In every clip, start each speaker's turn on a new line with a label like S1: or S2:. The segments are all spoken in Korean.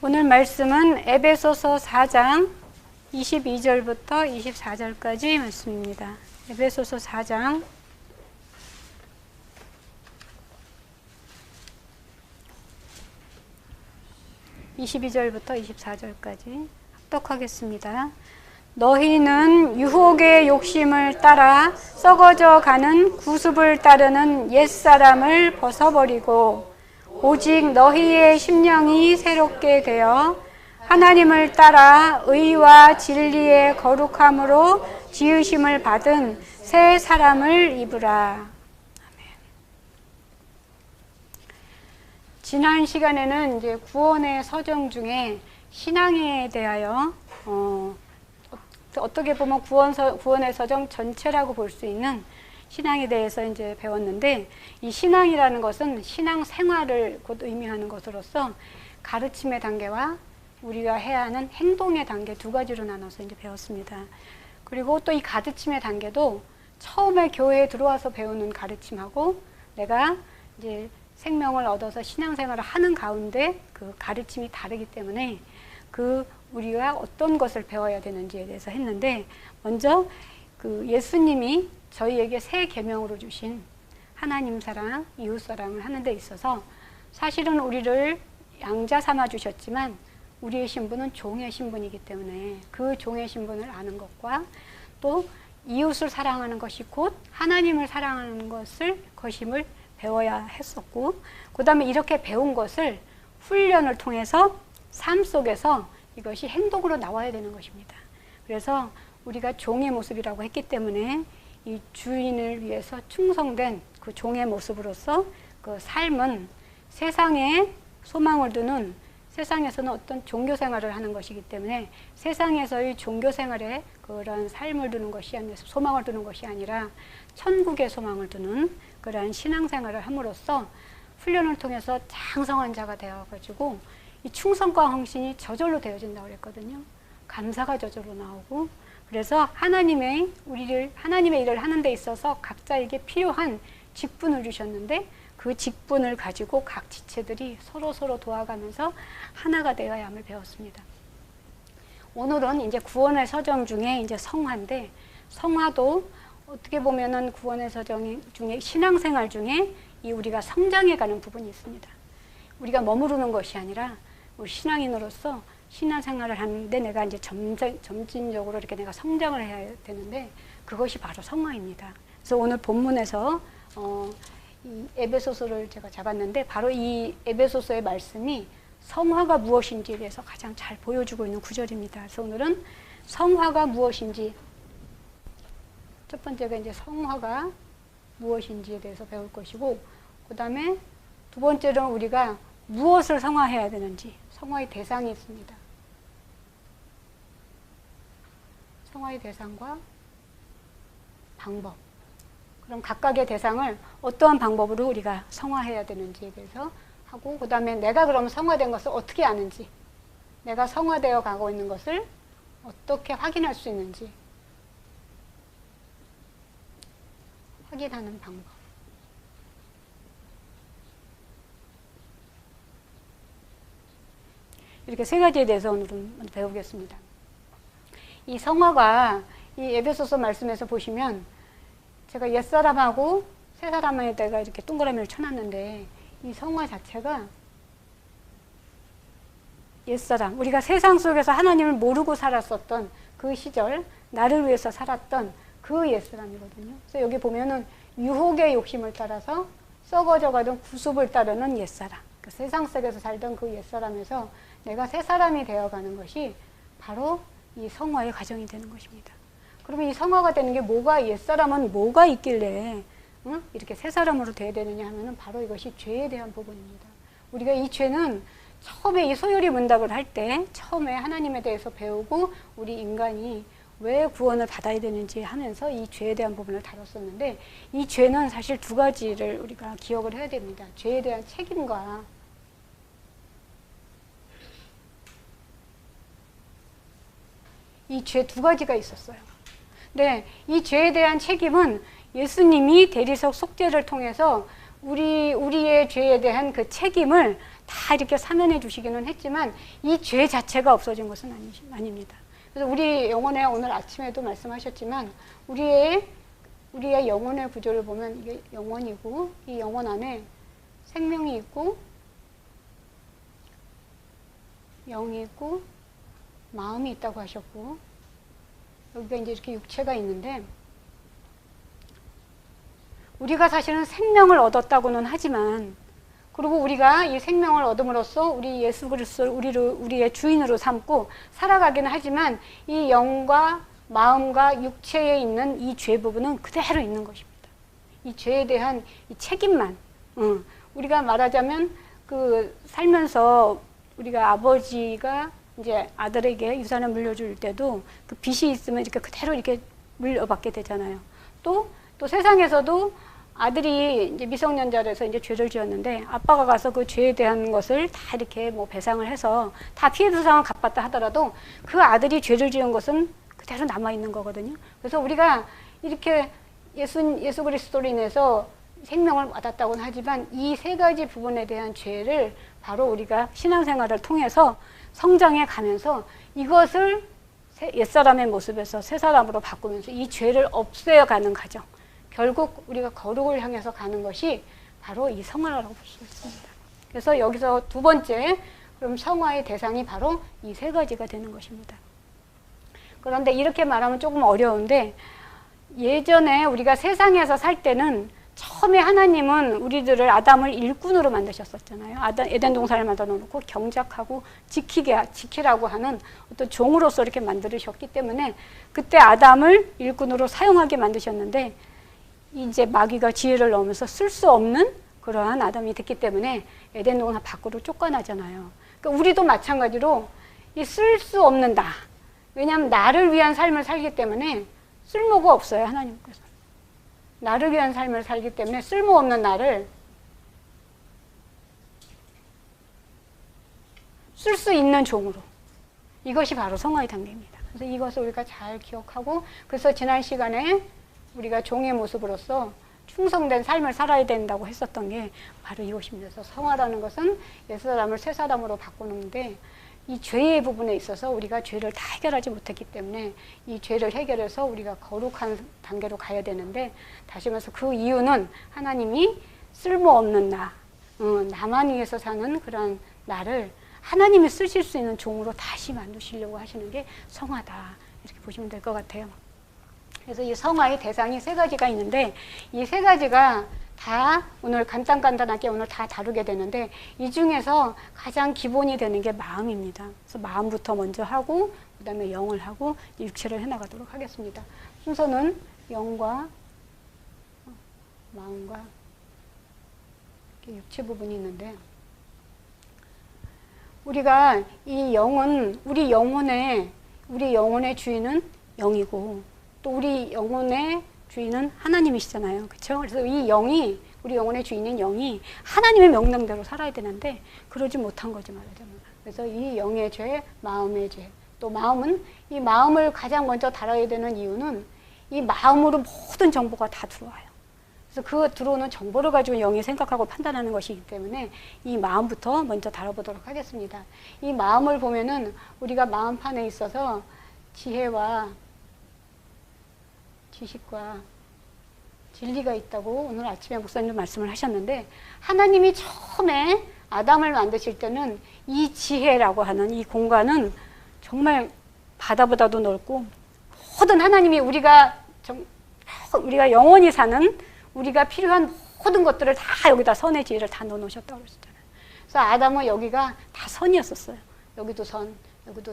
S1: 오늘 말씀은 에베소서 4장 22절부터 24절까지 말씀입니다. 에베소서 4장 22절부터 24절까지 합독하겠습니다. 너희는 유혹의 욕심을 따라 썩어져 가는 구습을 따르는 옛사람을 벗어버리고 오직 너희의 심령이 새롭게 되어 하나님을 따라 의와 진리의 거룩함으로 지으심을 받은 새 사람을 입으라. 지난 시간에는 이제 구원의 서정 중에 신앙에 대하여 어떻게 보면 구원의 서정 전체라고 볼 수 있는 신앙에 대해서 이제 배웠는데, 이 신앙이라는 것은 신앙 생활을 곧 의미하는 것으로서 가르침의 단계와 우리가 해야 하는 행동의 단계 두 가지로 나눠서 이제 배웠습니다. 그리고 또 이 가르침의 단계도 처음에 교회에 들어와서 배우는 가르침하고 내가 이제 생명을 얻어서 신앙생활을 하는 가운데 그 가르침이 다르기 때문에 우리가 어떤 것을 배워야 되는지에 대해서 했는데, 먼저 그 예수님이 저희에게 새 계명으로 주신 하나님 사랑, 이웃 사랑을 하는 데 있어서 사실은 우리를 양자 삼아 주셨지만 우리의 신분은 종의 신분이기 때문에 그 종의 신분을 아는 것과 또 이웃을 사랑하는 것이 곧 하나님을 사랑하는 것임을 배워야 했었고, 그 다음에 이렇게 배운 것을 훈련을 통해서 삶 속에서 이것이 행동으로 나와야 되는 것입니다. 그래서 우리가 종의 모습이라고 했기 때문에 이 주인을 위해서 충성된 그 종의 모습으로서 그 삶은 세상에 소망을 두는, 세상에서는 어떤 종교 생활을 하는 것이기 때문에 세상에서의 종교 생활에 그런 삶을 두는 것이 아니라, 소망을 두는 것이 아니라 천국의 소망을 두는 그러한 신앙생활을 함으로써 훈련을 통해서 장성한 자가 되어가지고 이 충성과 헌신이 저절로 되어진다고 그랬거든요. 감사가 저절로 나오고, 그래서 하나님의 일을 하는 데 있어서 각자에게 필요한 직분을 주셨는데 그 직분을 가지고 각 지체들이 서로 도와가면서 하나가 되어야 함을 배웠습니다. 오늘은 이제 구원의 서정 중에 이제 성화인데, 성화도 어떻게 보면은 구원의 서정 중에 신앙생활 중에 우리가 성장해가는 부분이 있습니다. 우리가 머무르는 것이 아니라 우리 신앙인으로서 신앙생활을 하는데 내가 이제 점진적으로 이렇게 내가 성장을 해야 되는데 그것이 바로 성화입니다. 그래서 오늘 본문에서 이 에베소서를 제가 잡았는데 바로 이 에베소서의 말씀이 성화가 무엇인지에 대해서 가장 잘 보여주고 있는 구절입니다. 그래서 오늘은 성화가 무엇인지, 첫 번째가 이제 성화가 무엇인지에 대해서 배울 것이고, 그 다음에 두 번째로는 우리가 무엇을 성화해야 되는지, 성화의 대상이 있습니다. 성화의 대상과 방법. 그럼 각각의 대상을 어떠한 방법으로 우리가 성화해야 되는지에 대해서 하고, 그 다음에 내가 그럼 성화된 것을 어떻게 아는지, 내가 성화되어 가고 있는 것을 어떻게 확인할 수 있는지 확인하는 방법. 이렇게 세 가지에 대해서 오늘은 배우겠습니다. 이 성화가 이 에베소서 말씀에서 보시면 제가 옛사람하고 새사람에다가 이렇게 동그라미를 쳐놨는데, 이 성화 자체가 옛사람, 우리가 세상 속에서 하나님을 모르고 살았었던 그 시절, 나를 위해서 살았던 그 옛사람이거든요. 그래서 여기 보면은 유혹의 욕심을 따라서 썩어져 가던 구습을 따르는 옛사람, 그 세상 속에서 살던 그 옛사람에서 내가 새 사람이 되어가는 것이 바로 이 성화의 과정이 되는 것입니다. 그러면 이 성화가 되는 게 옛사람은 뭐가 있길래 이렇게 새 사람으로 돼야 되느냐 하면은 바로 이것이 죄에 대한 부분입니다. 우리가 이 죄는 처음에 이 소요리 문답을 할 때 처음에 하나님에 대해서 배우고 우리 인간이 왜 구원을 받아야 되는지 하면서 이 죄에 대한 부분을 다뤘었는데, 이 죄는 사실 두 가지를 우리가 기억을 해야 됩니다. 죄에 대한 책임과 이 죄 두 가지가 있었어요. 근데 이 죄에 대한 책임은 예수님이 대리석 속죄를 통해서 우리의 죄에 대한 그 책임을 다 이렇게 사면해 주시기는 했지만 이 죄 자체가 없어진 것은 아닙니다. 그래서 우리 영혼의 오늘 아침에도 말씀하셨지만 우리의 영혼의 구조를 보면 이게 영혼이고 이 영혼 안에 생명이 있고 영이 있고 마음이 있다고 하셨고 여기가 이제 이렇게 육체가 있는데 우리가 사실은 생명을 얻었다고는 하지만 그리고 우리가 이 생명을 얻음으로써 우리 예수 그리스도를 우리의 주인으로 삼고 살아가기는 하지만 이 영과 마음과 육체에 있는 이 죄 부분은 그대로 있는 것입니다. 이 죄에 대한 이 책임만 우리가 말하자면 그 살면서 우리가 아버지가 이제 아들에게 유산을 물려줄 때도 그 빚이 있으면 이렇게 그대로 이렇게 물려받게 되잖아요. 또 세상에서도 아들이 이제 미성년자라서 이제 죄를 지었는데 아빠가 가서 그 죄에 대한 것을 다 이렇게 뭐 배상을 해서 다 피해 보상을 갚았다 하더라도 그 아들이 죄를 지은 것은 그대로 남아 있는 거거든요. 그래서 우리가 이렇게 예수 그리스도로 인해서 생명을 얻었다고는 하지만 이 세 가지 부분에 대한 죄를 바로 우리가 신앙생활을 통해서 성장해 가면서 이것을 옛사람의 모습에서 새 사람으로 바꾸면서 이 죄를 없애가는 과정, 결국 우리가 거룩을 향해서 가는 것이 바로 이 성화라고 볼 수 있습니다. 그래서 여기서 두 번째, 그럼 성화의 대상이 바로 이 세 가지가 되는 것입니다. 그런데 이렇게 말하면 조금 어려운데 예전에 우리가 세상에서 살 때는 처음에 하나님은 우리들을 아담을 일꾼으로 만드셨었잖아요. 에덴 동산을 만들어 놓고 경작하고 지키라고 하는 어떤 종으로서 이렇게 만들으셨기 때문에 그때 아담을 일꾼으로 사용하게 만드셨는데 이제 마귀가 지혜를 넣으면서 쓸 수 없는 그러한 아담이 됐기 때문에 에덴 동산 밖으로 쫓겨나잖아요. 그러니까 우리도 마찬가지로 이 쓸 수 없는 나. 왜냐하면 나를 위한 삶을 살기 때문에 쓸모가 없어요, 하나님께서. 나를 위한 삶을 살기 때문에 쓸모없는 나를 쓸 수 있는 종으로. 이것이 바로 성화의 단계입니다. 그래서 이것을 우리가 잘 기억하고 그래서 지난 시간에 우리가 종의 모습으로서 충성된 삶을 살아야 된다고 했었던 게 바로 이것입니다. 그래서 성화라는 것은 옛사람을 새사람으로 바꾸는데 이 죄의 부분에 있어서 우리가 죄를 다 해결하지 못했기 때문에 이 죄를 해결해서 우리가 거룩한 단계로 가야 되는데 다시 말해서 그 이유는 하나님이 쓸모없는 나만 위해서 사는 그런 나를 하나님이 쓰실 수 있는 종으로 다시 만드시려고 하시는 게 성화다. 이렇게 보시면 될 것 같아요. 그래서 이 성화의 대상이 세 가지가 있는데 이 세 가지가 다 오늘 간단하게 오늘 다 다루게 되는데 이 중에서 가장 기본이 되는 게 마음입니다. 그래서 마음부터 먼저 하고 그 다음에 영을 하고 육체를 해나가도록 하겠습니다. 순서는 영과 마음과 육체 부분이 있는데 우리가 이 영은 우리 영혼의 주인은 영이고 또 우리 영혼의 주인은 하나님이시잖아요. 그렇죠? 그래서 이 영이 우리 영혼의 주인인 영이 하나님의 명령대로 살아야 되는데 그러지 못한 거지 말하자면. 그래서 이 영의 죄, 마음의 죄. 또 마음은 이 마음을 가장 먼저 다뤄야 되는 이유는 이 마음으로 모든 정보가 다 들어와요. 그래서 그 들어오는 정보를 가지고 영이 생각하고 판단하는 것이기 때문에 이 마음부터 먼저 다뤄보도록 하겠습니다. 이 마음을 보면은 우리가 마음판에 있어서 지혜와 지식과 진리가 있다고 오늘 아침에 목사님도 말씀을 하셨는데 하나님이 처음에 아담을 만드실 때는 이 지혜라고 하는 이 공간은 정말 바다보다도 넓고 모든 하나님이 우리가 영원히 사는 우리가 필요한 모든 것들을 다 여기다 선의 지혜를 다 넣어놓으셨다고 그랬잖아요. 그래서 아담은 여기가 다 선이었었어요. 여기도 선, 여기도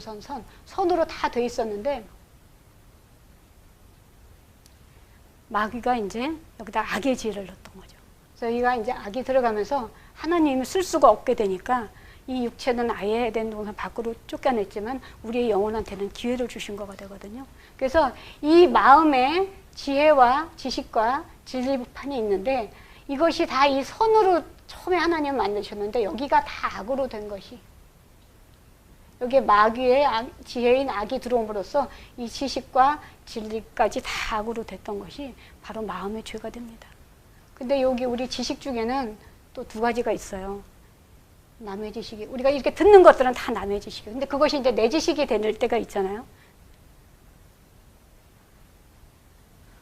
S1: 선으로 다 돼 있었는데 마귀가 이제 여기다 악의 지혜를 넣었던 거죠. 그래서 여기가 이제 악이 들어가면서 하나님을 쓸 수가 없게 되니까 이 육체는 아예 에덴 동산 밖으로 쫓겨냈지만 우리의 영혼한테는 기회를 주신 거가 되거든요. 그래서 이 마음에 지혜와 지식과 진리판이 있는데 이것이 다 이 선으로 처음에 하나님 만드셨는데 여기가 다 악으로 된 것이 여기에 마귀의 지혜인 악이 들어옴으로써 이 지식과 진리까지 다 악으로 됐던 것이 바로 마음의 죄가 됩니다. 근데 여기 우리 지식 중에는 또 두 가지가 있어요. 남의 지식이. 우리가 이렇게 듣는 것들은 다 남의 지식이에요. 근데 그것이 이제 내 지식이 될 때가 있잖아요.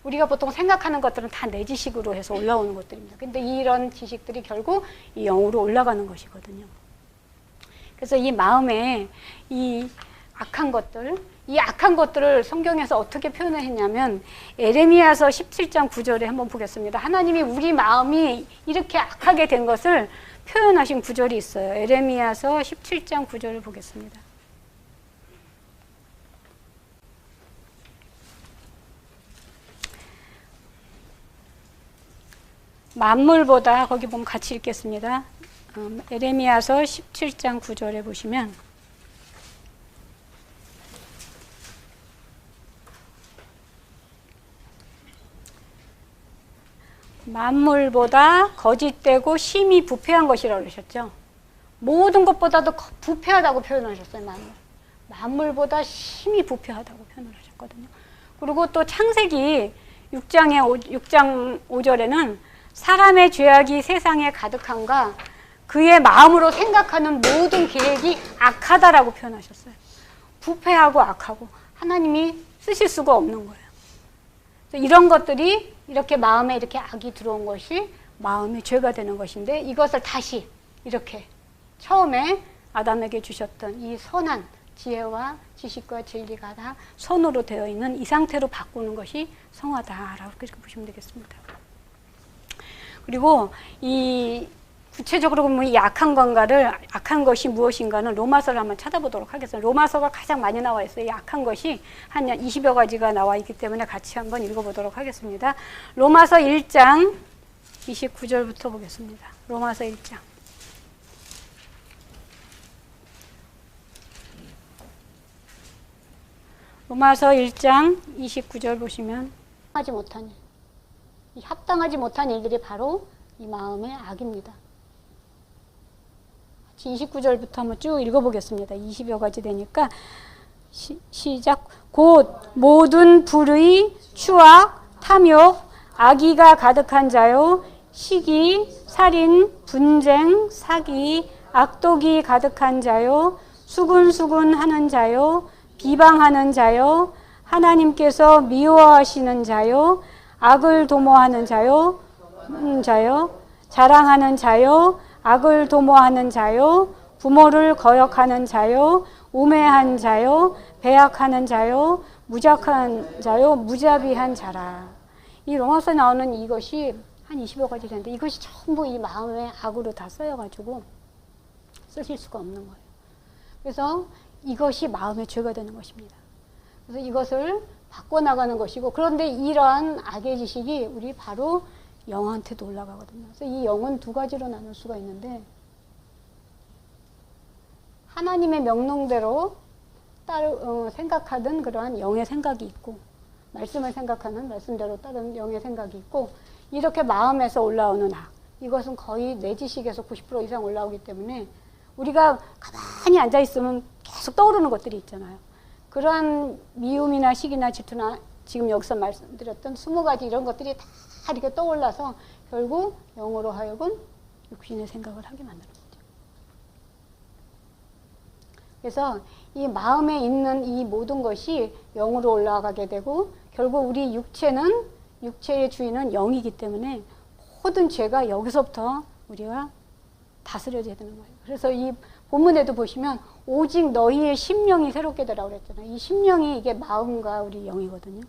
S1: 우리가 보통 생각하는 것들은 다 내 지식으로 해서 올라오는 것들입니다. 근데 이런 지식들이 결국 이 영으로 올라가는 것이거든요. 그래서 이 마음에 이 악한 것들을 성경에서 어떻게 표현을 했냐면 에레미야서 17장 9절에 한번 보겠습니다. 하나님이 우리 마음이 이렇게 악하게 된 것을 표현하신 구절이 있어요. 에레미야서 17장 9절을 보겠습니다. 만물보다, 거기 보면 같이 읽겠습니다. 에레미야서 17장 9절에 보시면 만물보다 거짓되고 심히 부패한 것이라고 그러셨죠. 모든 것보다도 부패하다고 표현하셨어요. 만물보다 심히 부패하다고 표현을 하셨거든요. 그리고 또 창세기 6장 5절에는 사람의 죄악이 세상에 가득함과 그의 마음으로 생각하는 모든 계획이 악하다라고 표현하셨어요. 부패하고 악하고 하나님이 쓰실 수가 없는 거예요. 이런 것들이 이렇게 마음에 이렇게 악이 들어온 것이 마음이 죄가 되는 것인데, 이것을 다시 이렇게 처음에 아담에게 주셨던 이 선한 지혜와 지식과 진리가 다 선으로 되어 있는 이 상태로 바꾸는 것이 성화다라고 그렇게 보시면 되겠습니다. 그리고 이 구체적으로 보면 이 악한 것이 무엇인가는 로마서를 한번 찾아보도록 하겠습니다. 로마서가 가장 많이 나와 있어요. 이 악한 것이 한 20여 가지가 나와 있기 때문에 같이 한번 읽어보도록 하겠습니다. 로마서 1장 29절부터 보겠습니다. 로마서 1장. 로마서 1장 29절 보시면 합당하지 못한 일들이 바로 이 마음의 악입니다. 29절부터 한번 쭉 읽어보겠습니다. 20여 가지 되니까 시작. 곧 모든 불의, 추악, 탐욕, 악의가 가득한 자요, 시기, 살인, 분쟁, 사기, 악독이 가득한 자요, 수군수군하는 자요, 비방하는 자요, 하나님께서 미워하시는 자요, 악을 도모하는 자요, 자랑하는 자요, 악을 도모하는 자요, 부모를 거역하는 자요, 우매한 자요, 배약하는 자요, 무작한 자요, 무자비한 자라. 이 로마서에 나오는 이것이 한 20여 가지 되는데 이것이 전부 이 마음의 악으로 다 쓰여가지고 쓰실 수가 없는 거예요. 그래서 이것이 마음의 죄가 되는 것입니다. 그래서 이것을 바꿔나가는 것이고, 그런데 이러한 악의 지식이 우리 바로 영한테도 올라가거든요. 그래서 이 영은 두 가지로 나눌 수가 있는데, 하나님의 명령대로 생각하던 그러한 영의 생각이 있고, 말씀을 생각하는 말씀대로 따른 영의 생각이 있고, 이렇게 마음에서 올라오는 악, 이것은 거의 내 지식에서 90% 이상 올라오기 때문에 우리가 가만히 앉아있으면 계속 떠오르는 것들이 있잖아요. 그러한 미움이나 시기나 질투나 지금 여기서 말씀드렸던 20가지 이런 것들이 다 이렇게 떠올라서 결국 영으로 하여금 육신의 생각을 하게 만드는 거죠. 그래서 이 마음에 있는 이 모든 것이 영으로 올라가게 되고, 결국 우리 육체의 주인은 영이기 때문에 모든 죄가 여기서부터 우리가 다스려져야 되는 거예요. 그래서 이 본문에도 보시면 오직 너희의 심령이 새롭게 되라고 그랬잖아요. 이 심령이 이게 마음과 우리 영이거든요.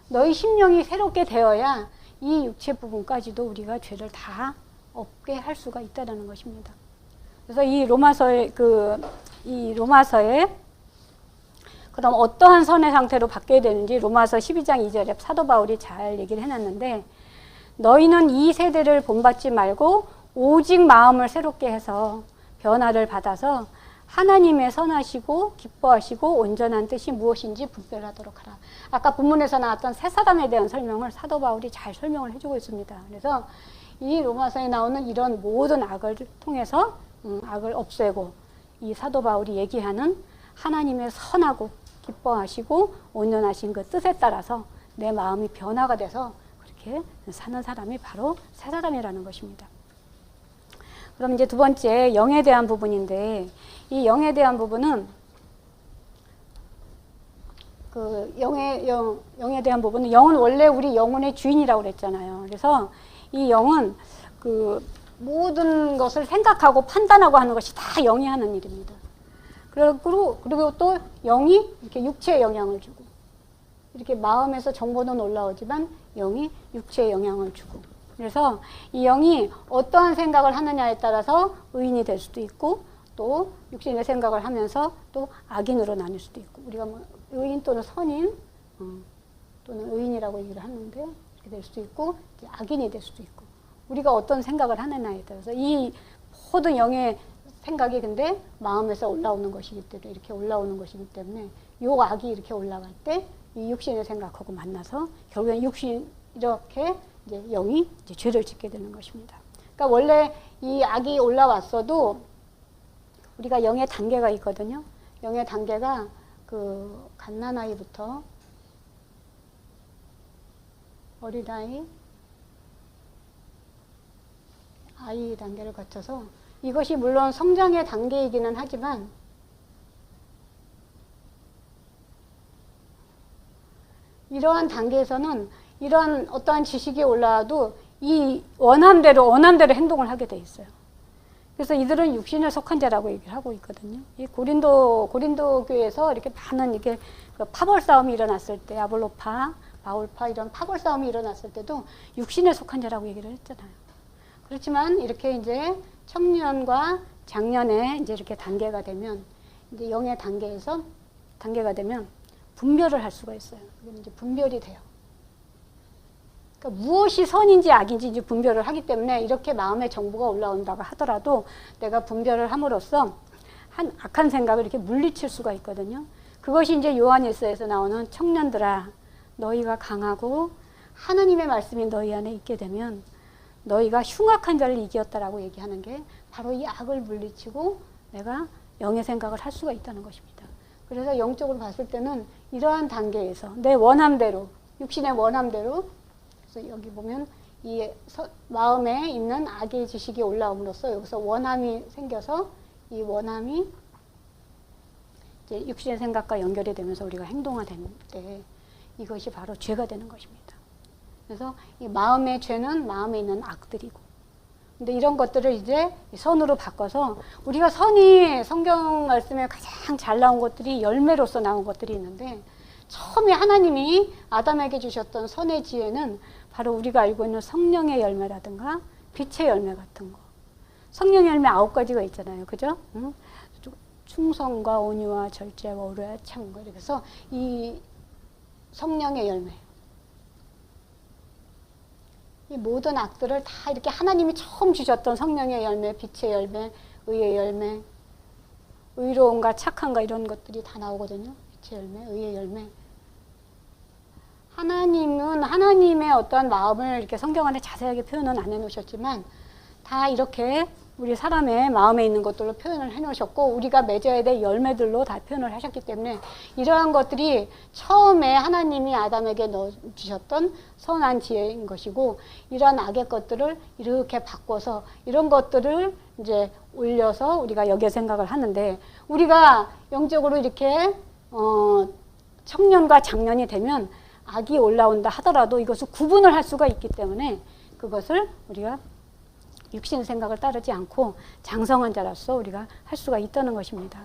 S1: 너희 심령이 새롭게 되어야 이 육체 부분까지도 우리가 죄를 다 없게 할 수가 있다는 것입니다. 그래서 이 로마서에 그럼 어떠한 선의 상태로 바뀌어야 되는지 로마서 12장 2절에 사도 바울이 잘 얘기를 해놨는데, 너희는 이 세대를 본받지 말고 오직 마음을 새롭게 해서 변화를 받아서 하나님의 선하시고 기뻐하시고 온전한 뜻이 무엇인지 분별하도록 하라. 아까 본문에서 나왔던 새 사람에 대한 설명을 사도 바울이 잘 설명을 해주고 있습니다. 그래서 이 로마서에 나오는 이런 모든 악을 통해서 악을 없애고, 이 사도 바울이 얘기하는 하나님의 선하고 기뻐하시고 온전하신 그 뜻에 따라서 내 마음이 변화가 돼서 그렇게 이렇게 사는 사람이 바로 새 사람이라는 것입니다. 그럼 이제 두 번째 영에 대한 부분인데, 이 영에 대한 부분은 그 영에 대한 부분은, 영은 원래 우리 영혼의 주인이라고 그랬잖아요. 그래서 이 영은 그 모든 것을 생각하고 판단하고 하는 것이 다 영이 하는 일입니다. 그리고 또 영이 이렇게 육체에 영향을 주고, 이렇게 마음에서 정보는 올라오지만 영이 육체에 영향을 주고, 그래서 이 영이 어떠한 생각을 하느냐에 따라서 의인이 될 수도 있고, 또 육신의 생각을 하면서 또 악인으로 나뉠 수도 있고, 우리가 뭐 의인 또는 선인 또는 의인이라고 얘기를 하는데 이렇게 될 수도 있고, 이제 악인이 될 수도 있고, 우리가 어떤 생각을 하느냐에 따라서 이 모든 영의 생각이 근데 마음에서 올라오는 것이기 때문에, 이렇게 올라오는 것이기 때문에 요 악이 이렇게 올라갈 때 이 육신의 생각하고 만나서 결국엔 육신 이렇게 이제 영이 이제 죄를 짓게 되는 것입니다. 그러니까 원래 이 악이 올라왔어도 우리가 영의 단계가 있거든요. 영의 단계가 그 갓난아이부터 어린아이, 아이 단계를 거쳐서, 이것이 물론 성장의 단계이기는 하지만 이러한 단계에서는 이러한 어떠한 지식이 올라와도 이 원함대로 행동을 하게 돼 있어요. 그래서 이들은 육신에 속한 자라고 얘기를 하고 있거든요. 이 고린도 교회에서 이렇게 많은 이게 그 파벌 싸움이 일어났을 때, 아볼로파, 바울파 이런 파벌 싸움이 일어났을 때도 육신에 속한 자라고 얘기를 했잖아요. 그렇지만 이렇게 이제 청년과 장년에 이제 이렇게 단계가 되면, 이제 영의 단계가 되면 분별을 할 수가 있어요. 그럼 이제 분별이 돼요. 그러니까 무엇이 선인지 악인지 이제 분별을 하기 때문에, 이렇게 마음의 정보가 올라온다고 하더라도 내가 분별을 함으로써 악한 생각을 이렇게 물리칠 수가 있거든요. 그것이 이제 요한일서에서 나오는 청년들아, 너희가 강하고 하나님의 말씀이 너희 안에 있게 되면 너희가 흉악한 자를 이겼다라고 얘기하는 게 바로 이 악을 물리치고 내가 영의 생각을 할 수가 있다는 것입니다. 그래서 영적으로 봤을 때는 이러한 단계에서 내 원함대로, 육신의 원함대로, 그래서 여기 보면 이 마음에 있는 악의 지식이 올라옴으로써 여기서 원함이 생겨서 이 원함이 이제 육신의 생각과 연결이 되면서 우리가 행동하는 때 이것이 바로 죄가 되는 것입니다. 그래서 이 마음의 죄는 마음에 있는 악들이고, 근데 이런 것들을 이제 선으로 바꿔서, 우리가 선이 성경 말씀에 가장 잘 나온 것들이 열매로서 나온 것들이 있는데, 처음에 하나님이 아담에게 주셨던 선의 지혜는 바로 우리가 알고 있는 성령의 열매라든가 빛의 열매 같은 거. 성령의 열매 9가지가 있잖아요. 그죠? 응? 충성과 온유와 절제와 오래와 참과, 그래서 이 성령의 열매, 이 모든 악들을 다 이렇게 하나님이 처음 주셨던 성령의 열매, 빛의 열매, 의의 열매, 의로움과 착함과 이런 것들이 다 나오거든요. 빛의 열매, 의의 열매. 하나님은 하나님의 어떠한 마음을 이렇게 성경 안에 자세하게 표현은 안 해놓으셨지만 다 이렇게 우리 사람의 마음에 있는 것들로 표현을 해놓으셨고, 우리가 맺어야 될 열매들로 다 표현을 하셨기 때문에 이러한 것들이 처음에 하나님이 아담에게 넣어주셨던 선한 지혜인 것이고, 이러한 악의 것들을 이렇게 바꿔서 이런 것들을 이제 올려서 우리가 여기에 생각을 하는데, 우리가 영적으로 이렇게 청년과 장년이 되면 악이 올라온다 하더라도 이것을 구분을 할 수가 있기 때문에 그것을 우리가 육신의 생각을 따르지 않고 장성한 자로서 우리가 할 수가 있다는 것입니다.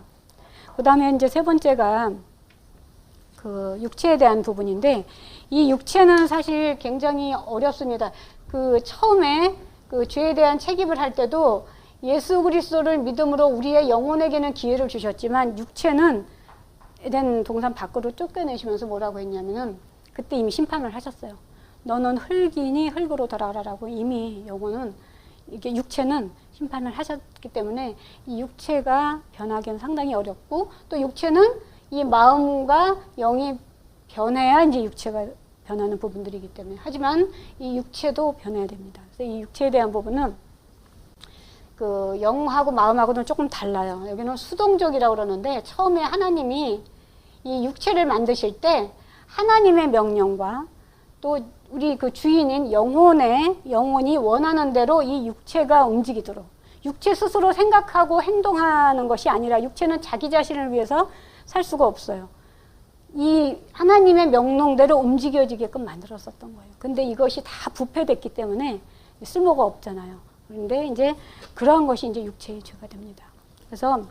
S1: 그 다음에 이제 세 번째가 그 육체에 대한 부분인데, 이 육체는 사실 굉장히 어렵습니다. 그 처음에 그 죄에 대한 책임을 할 때도 예수 그리스도를 믿음으로 우리의 영혼에게는 기회를 주셨지만, 육체는 에덴 동산 밖으로 쫓겨내시면서 뭐라고 했냐면은, 그때 이미 심판을 하셨어요. 너는 흙이니 흙으로 돌아가라라고 이미 영혼은, 이게 육체는 심판을 하셨기 때문에 이 육체가 변하기는 상당히 어렵고, 또 육체는 이 마음과 영이 변해야 이제 육체가 변하는 부분들이기 때문에, 하지만 이 육체도 변해야 됩니다. 그래서 이 육체에 대한 부분은 그 영하고 마음하고는 조금 달라요. 여기는 수동적이라고 그러는데, 처음에 하나님이 이 육체를 만드실 때 하나님의 명령과 또 우리 그 주인인 영혼이 원하는 대로 이 육체가 움직이도록, 육체 스스로 생각하고 행동하는 것이 아니라 육체는 자기 자신을 위해서 살 수가 없어요. 이 하나님의 명령대로 움직여지게끔 만들었었던 거예요. 근데 이것이 다 부패됐기 때문에 쓸모가 없잖아요. 그런데 이제 그러한 것이 이제 육체의 죄가 됩니다. 그래서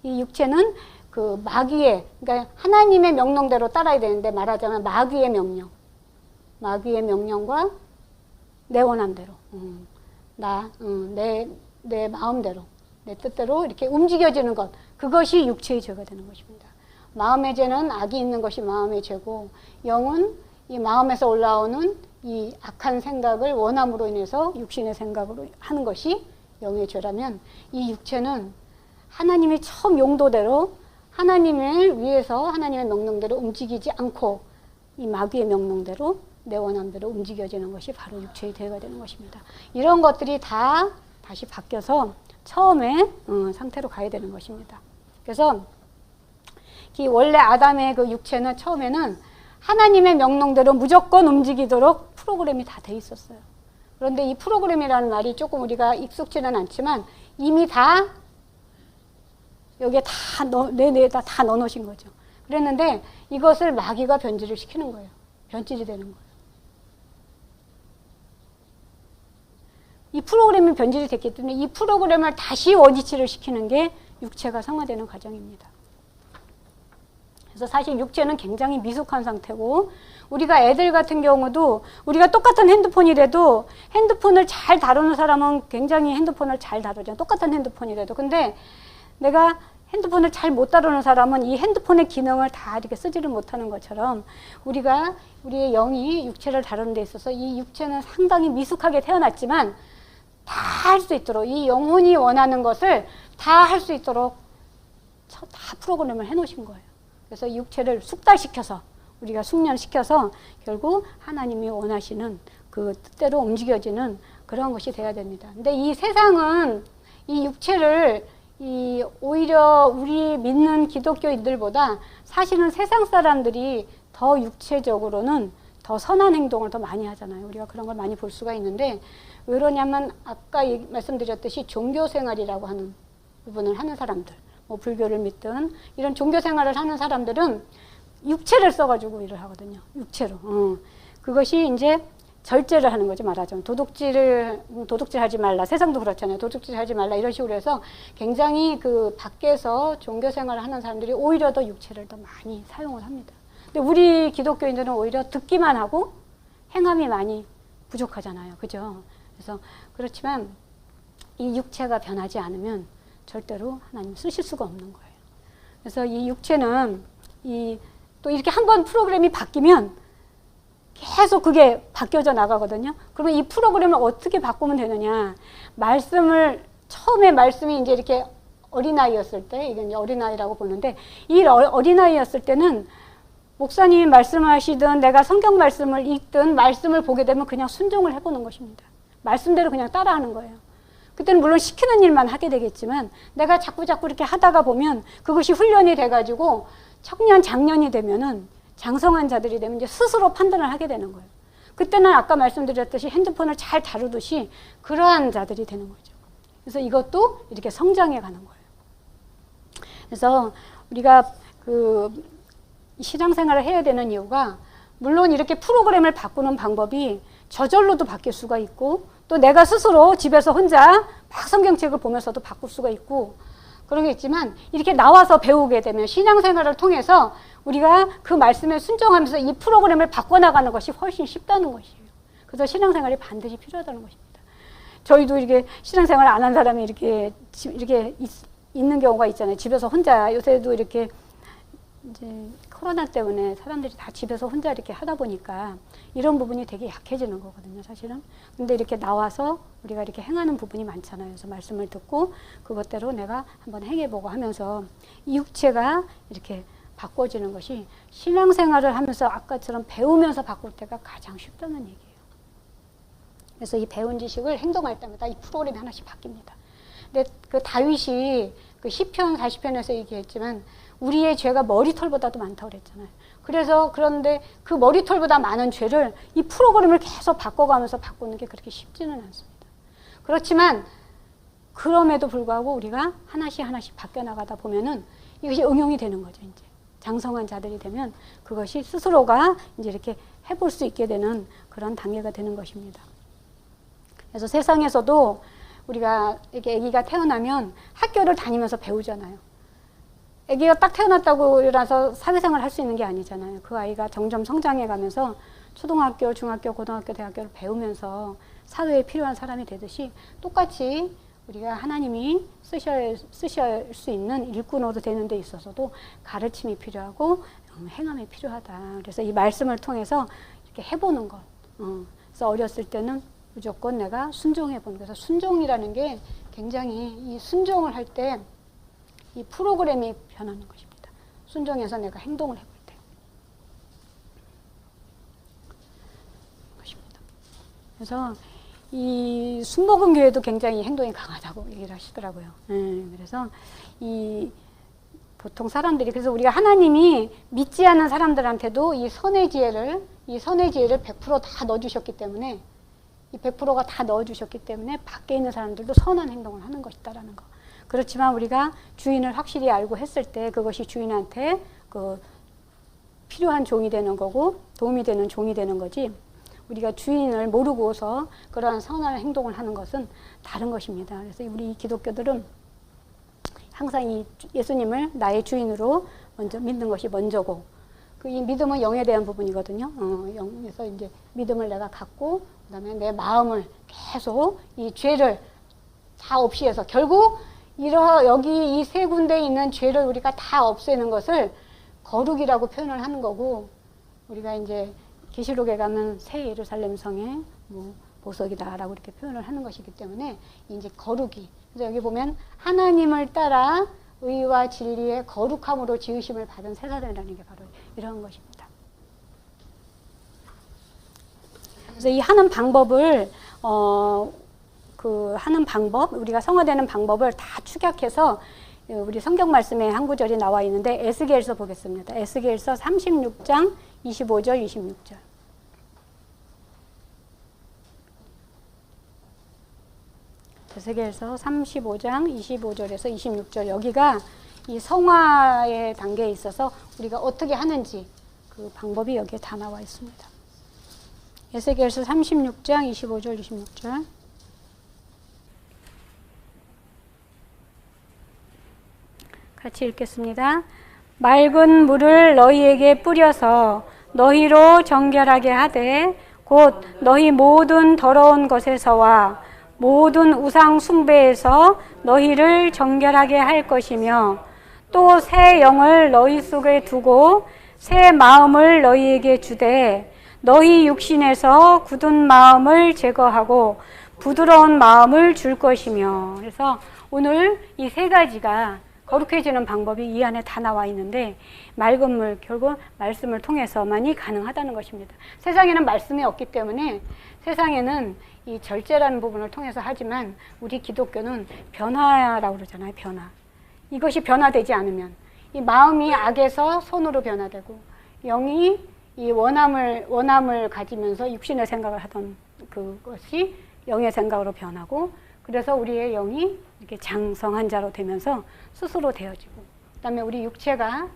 S1: 이 육체는 그 마귀의, 그러니까 하나님의 명령대로 따라야 되는데, 말하자면 마귀의 명령과 내 원함대로, 내 마음대로, 내 뜻대로 이렇게 움직여지는 것, 그것이 육체의 죄가 되는 것입니다. 마음의 죄는 악이 있는 것이 마음의 죄고, 영은 이 마음에서 올라오는 이 악한 생각을 원함으로 인해서 육신의 생각으로 하는 것이 영의 죄라면, 이 육체는 하나님이 처음 용도대로 하나님을 위해서 하나님의 명령대로 움직이지 않고 이 마귀의 명령대로 내 원함대로 움직여지는 것이 바로 육체의 죄가 되는 것입니다. 이런 것들이 다 다시 바뀌어서 처음에 상태로 가야 되는 것입니다. 그래서 원래 아담의 그 육체는 처음에는 하나님의 명령대로 무조건 움직이도록 프로그램이 다 돼 있었어요. 그런데 이 프로그램이라는 말이 조금 우리가 익숙지는 않지만 이미 다 여기에 내 뇌에다 다 넣어놓으신 거죠. 그랬는데 이것을 마귀가 변질을 시키는 거예요. 변질이 되는 거예요. 이 프로그램이 변질이 됐기 때문에 이 프로그램을 다시 원위치를 시키는 게 육체가 성화되는 과정입니다. 그래서 사실 육체는 굉장히 미숙한 상태고, 우리가 애들 같은 경우도 우리가 똑같은 핸드폰이라도 핸드폰을 잘 다루는 사람은 굉장히 핸드폰을 잘 다루죠. 똑같은 핸드폰이라도. 근데 내가 핸드폰을 잘 못 다루는 사람은 이 핸드폰의 기능을 다 이렇게 쓰지를 못하는 것처럼 우리의 영이 육체를 다루는 데 있어서 이 육체는 상당히 미숙하게 태어났지만 다 할 수 있도록, 이 영혼이 원하는 것을 다 할 수 있도록 다 프로그램을 해놓으신 거예요. 그래서 이 육체를 숙달시켜서, 우리가 숙련시켜서 결국 하나님이 원하시는 그 뜻대로 움직여지는 그런 것이 돼야 됩니다. 근데 이 세상은 이 육체를 오히려 우리 믿는 기독교인들보다 사실은 세상 사람들이 더 육체적으로는 더 선한 행동을 더 많이 하잖아요. 우리가 그런 걸 많이 볼 수가 있는데, 왜 그러냐면 아까 말씀드렸듯이 종교생활이라고 하는 부분을 하는 사람들, 뭐 불교를 믿든 이런 종교생활을 하는 사람들은 육체를 써가지고 일을 하거든요. 육체로. 그것이 이제 절제를 하는 거죠. 말하자면 도둑질 하지 말라. 세상도 그렇잖아요. 도둑질 하지 말라. 이런 식으로 해서 굉장히 그 밖에서 종교생활을 하는 사람들이 오히려 더 육체를 더 많이 사용을 합니다. 근데 우리 기독교인들은 오히려 듣기만 하고 행함이 많이 부족하잖아요. 그죠? 그래서 그렇지만 이 육체가 변하지 않으면 절대로 하나님 쓰실 수가 없는 거예요. 그래서 이 육체는 또 이렇게 한번 프로그램이 바뀌면 계속 그게 바뀌어져 나가거든요. 그러면 이 프로그램을 어떻게 바꾸면 되느냐? 처음에 말씀이 이제 이렇게 어린아이였을 때, 이건 어린아이라고 보는데, 이 어린아이였을 때는 목사님이 말씀하시든 내가 성경 말씀을 읽든 말씀을 보게 되면 그냥 순종을 해보는 것입니다. 말씀대로 그냥 따라하는 거예요. 그때는 물론 시키는 일만 하게 되겠지만 내가 자꾸 이렇게 하다가 보면 그것이 훈련이 돼가지고 청년, 장년이 되면은 장성한 자들이 되면 이제 스스로 판단을 하게 되는 거예요. 그때는 아까 말씀드렸듯이 핸드폰을 잘 다루듯이 그러한 자들이 되는 거죠. 그래서 이것도 이렇게 성장해 가는 거예요. 그래서 우리가 신앙생활을 해야 되는 이유가, 물론 이렇게 프로그램을 바꾸는 방법이 저절로도 바뀔 수가 있고, 또 내가 스스로 집에서 혼자 막 성경책을 보면서도 바꿀 수가 있고 그런 게 있지만, 이렇게 나와서 배우게 되면 신앙생활을 통해서 우리가 그 말씀에 순종하면서 이 프로그램을 바꿔나가는 것이 훨씬 쉽다는 것이에요. 그래서 신앙생활이 반드시 필요하다는 것입니다. 저희도 이렇게 신앙생활 안 한 사람이 이렇게 있는 경우가 있잖아요. 집에서 혼자, 요새도 이렇게 이제 코로나 때문에 사람들이 다 집에서 혼자 이렇게 하다 보니까 이런 부분이 되게 약해지는 거거든요, 사실은. 근데 이렇게 나와서 우리가 이렇게 행하는 부분이 많잖아요. 그래서 말씀을 듣고 그것대로 내가 한번 행해보고 하면서 이 육체가 이렇게 바꿔지는 것이 신앙생활을 하면서 아까처럼 배우면서 바꿀 때가 가장 쉽다는 얘기예요. 그래서 이 배운 지식을 행동할 때마다 이 프로그램이 하나씩 바뀝니다. 근데 그 다윗이 그 시편 40편에서 얘기했지만 우리의 죄가 머리털보다도 많다고 그랬잖아요. 그래서 그런데 그 머리털보다 많은 죄를 이 프로그램을 계속 바꿔가면서 바꾸는 게 그렇게 쉽지는 않습니다. 그렇지만 그럼에도 불구하고 우리가 하나씩 하나씩 바뀌어 나가다 보면은 이것이 응용이 되는 거죠. 이제 장성한 자들이 되면 그것이 스스로가 이제 이렇게 해볼 수 있게 되는 그런 단계가 되는 것입니다. 그래서 세상에서도 우리가 이렇게 아기가 태어나면 학교를 다니면서 배우잖아요. 아기가 딱 태어났다고 일어나서 사회생활을 할 수 있는 게 아니잖아요. 그 아이가 점점 성장해 가면서 초등학교, 중학교, 고등학교, 대학교를 배우면서 사회에 필요한 사람이 되듯이 똑같이 우리가 하나님이 쓰실 수 있는 일꾼으로 되는 데 있어서도 가르침이 필요하고 행함이 필요하다. 그래서 이 말씀을 통해서 이렇게 해보는 것. 그래서 어렸을 때는 무조건 내가 순종해보는 것. 그래서 순종이라는 게 굉장히 이 순종을 할 때 이 프로그램이 변하는 것입니다. 순종해서 내가 행동을 해볼 때. 것입니다. 그래서 이 순복음 교회도 굉장히 행동이 강하다고 얘기를 하시더라고요. 그래서 이 보통 사람들이 그래서 우리가 하나님이 믿지 않는 사람들한테도 이 선의 지혜를 100% 다 넣어주셨기 때문에 이 100%가 다 넣어주셨기 때문에 밖에 있는 사람들도 선한 행동을 하는 것이다라는 거. 그렇지만 우리가 주인을 확실히 알고 했을 때 그것이 주인한테 그 필요한 종이 되는 거고 도움이 되는 종이 되는 거지. 우리가 주인을 모르고서 그러한 선한 행동을 하는 것은 다른 것입니다. 그래서 우리 기독교들은 항상 이 예수님을 나의 주인으로 먼저 믿는 것이 먼저고, 그 이 믿음은 영에 대한 부분이거든요. 영에서 이제 믿음을 내가 갖고, 그 다음에 내 마음을 계속 이 죄를 다 없이 해서 결국 여기 이 세 군데에 있는 죄를 우리가 다 없애는 것을 거룩이라고 표현을 하는 거고, 우리가 이제 계시록에 가면 새 예루살렘 성의 뭐 보석이다라고 이렇게 표현을 하는 것이기 때문에 이제 거룩이. 그래서 여기 보면 하나님을 따라 의와 진리의 거룩함으로 지으심을 받은 새 사람이라는 게 바로 이런 것입니다. 그래서 이 하는 방법을 우리가 성화되는 방법을 다 축약해서 우리 성경 말씀에 한 구절이 나와 있는데 에스겔서 보겠습니다. 에스겔서 36장 25절 26절. 에스겔서 35장 25절에서 26절. 여기가 이 성화의 단계에 있어서 우리가 어떻게 하는지 그 방법이 여기에 다 나와 있습니다. 에스겔서 36장 25절 26절. 같이 읽겠습니다. 맑은 물을 너희에게 뿌려서 너희로 정결하게 하되 곧 너희 모든 더러운 것에서와 모든 우상 숭배에서 너희를 정결하게 할 것이며 또 새 영을 너희 속에 두고 새 마음을 너희에게 주되 너희 육신에서 굳은 마음을 제거하고 부드러운 마음을 줄 것이며. 그래서 오늘 이 세 가지가 거룩해지는 방법이 이 안에 다 나와 있는데 맑은 물, 결국 말씀을 통해서만이 가능하다는 것입니다. 세상에는 말씀이 없기 때문에 세상에는 이 절제라는 부분을 통해서 하지만 우리 기독교는 변화라고 그러잖아요. 변화. 이것이 변화되지 않으면 이 마음이 악에서 선으로 변화되고 영이 이 원함을 가지면서 육신의 생각을 하던 그것이 영의 생각으로 변하고, 그래서 우리의 영이 이렇게 장성한 자로 되면서 스스로 되어지고, 그 다음에 우리 육체가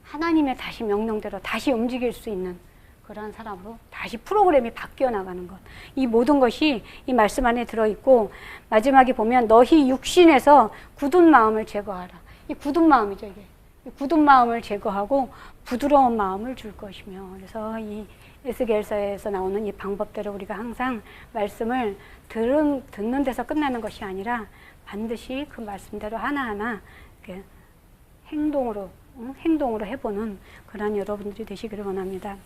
S1: 하나님의 다시 명령대로 다시 움직일 수 있는 그러한 사람으로 다시 프로그램이 바뀌어 나가는 것. 이 모든 것이 이 말씀 안에 들어있고, 마지막에 보면 너희 육신에서 굳은 마음을 제거하라. 이 굳은 마음이죠, 이게. 이 굳은 마음을 제거하고 부드러운 마음을 줄 것이며. 그래서 이 에스겔서에서 나오는 이 방법대로 우리가 항상 말씀을 듣는 데서 끝나는 것이 아니라 반드시 그 말씀대로 하나하나 이렇게 행동으로 해보는 그런 여러분들이 되시기를 원합니다.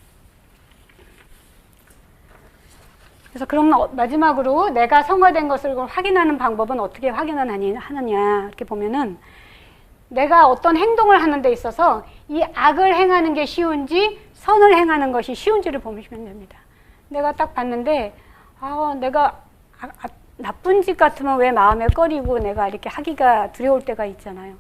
S1: 그래서 그럼 마지막으로 내가 성화된 것을 확인하는 방법은 어떻게 확인을 하느냐 이렇게 보면은, 내가 어떤 행동을 하는 데 있어서 이 악을 행하는 게 쉬운지 선을 행하는 것이 쉬운지를 보시면 됩니다. 내가 딱 봤는데 내가 나쁜 짓 같으면 왜 마음에 꺼리고 내가 이렇게 하기가 두려울 때가 있잖아요.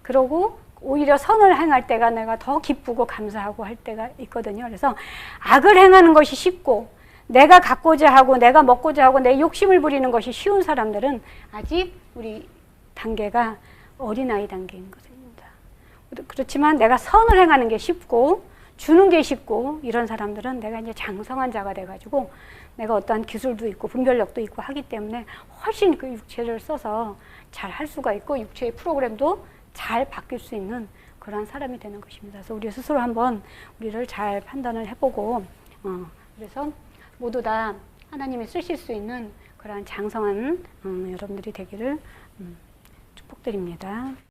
S1: 그러고 오히려 선을 행할 때가 내가 더 기쁘고 감사하고 할 때가 있거든요. 그래서 악을 행하는 것이 쉽고 내가 갖고자 하고 내가 먹고자 하고 내 욕심을 부리는 것이 쉬운 사람들은 아직 우리 단계가 어린아이 단계인 것입니다. 그렇지만 내가 선을 행하는 게 쉽고 주는 게 쉽고 이런 사람들은 내가 이제 장성한 자가 돼가지고 내가 어떠한 기술도 있고 분별력도 있고 하기 때문에 훨씬 그 육체를 써서 잘 할 수가 있고 육체의 프로그램도 잘 바뀔 수 있는 그런 사람이 되는 것입니다. 그래서 우리 스스로 한번 우리를 잘 판단을 해보고 그래서 모두 다 하나님이 쓰실 수 있는 그러한 장성한 여러분들이 되기를 축복드립니다.